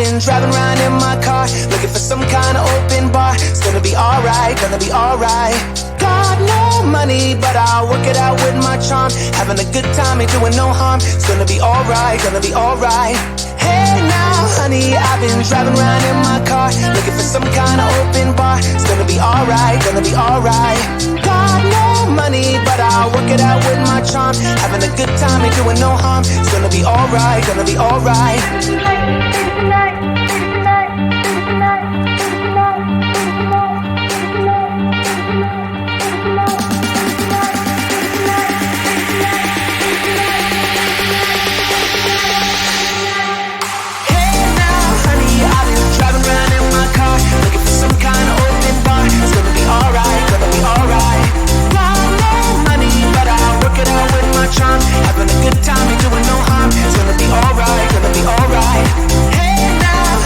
been driving around in my car, looking for some kind of open bar. It's gonna be alright, gonna be alright. Got no money, but I'll work it out with my charm. Having a good time, ain't doing no harm. It's gonna be alright, gonna be alright. Hey now, honey, I've been driving around in my car, looking for some kind of open bar. It's gonna be alright, gonna be alright. Got no money, but I'll work it out with my charm. Having a good time, ain't doing no harm. It's gonna be alright, gonna be alright. Looking for some kind of open bar. It's gonna be alright, gonna be alright. Got no money, but I'll work it out with my charm. Having a good time, ain't doing no harm. It's gonna be alright, gonna be alright. Hey now,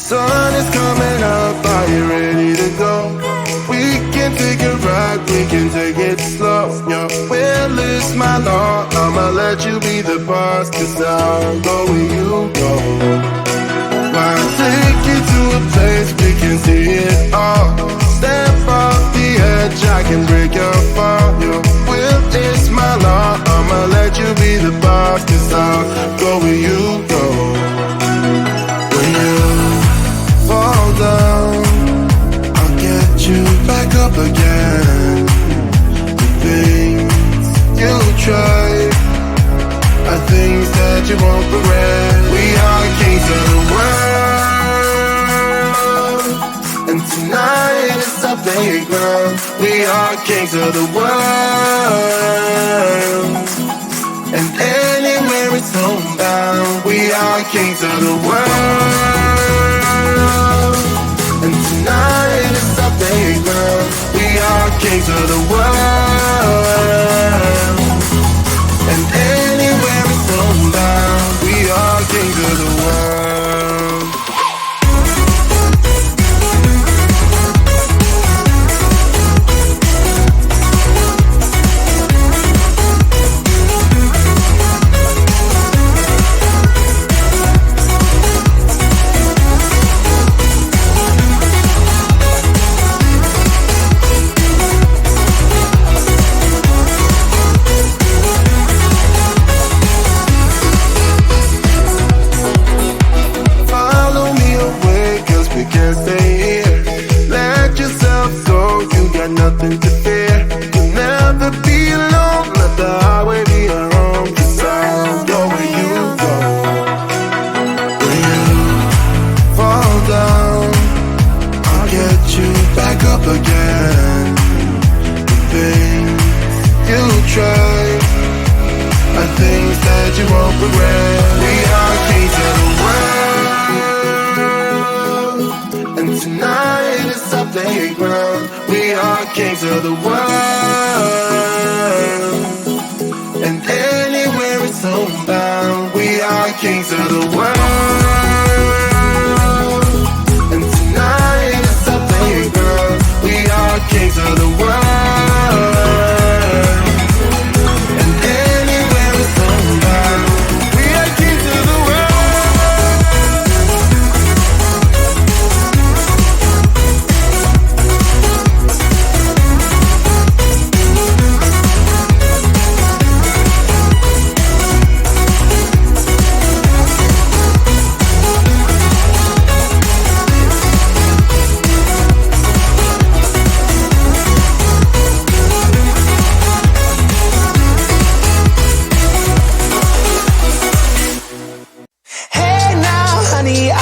Sun is coming up, are you ready to go? We can take a ride, we can take it slow. Your will is my law, I'ma let you be the boss, 'cause I'll go where you go. I'll take you to a place we can see it all. Step off the edge, I can break your fall. Your will is my law, I'ma let you be the boss, 'cause I'll go where you go. When you fall down, I'll get you back up again. The things you try are things that you won't regret. We are kings of the world, and tonight is our playground. We are kings of the world, and anywhere it's homebound. We are kings of the world, and tonight is our playground. We are kings of the world, and anywhere it's homebound. We are kings of the world. Nothing to fear. You'll never be alone. Let the highway be your home, 'cause I'll go where you go. When you fall down, I'll get you back up again. The things you try are things that you won't regret. We are kings of the world, and tonight is our playground. We are kings of the world, and anywhere it's homebound. We are kings of the world, and tonight is our playground. We are kings of the world, and anywhere it's homebound. We are kings of the world.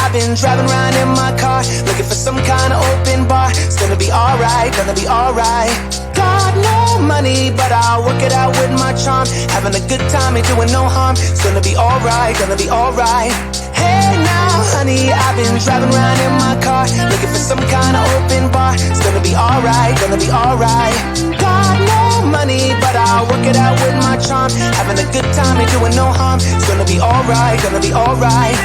I've been driving around in my car, looking for some kind of open bar. It's gonna be alright, gonna be alright. Got no money, but I'll work it out with my charm. Having a good time, ain't doing no harm. It's gonna be alright, gonna be alright. Hey now, honey, I've been driving around in my car, looking for some kind of open bar. It's gonna be alright, gonna be alright. Got no money, but I'll work it out with my charm. Having a good time, ain't doing no harm. It's gonna be alright, gonna be alright.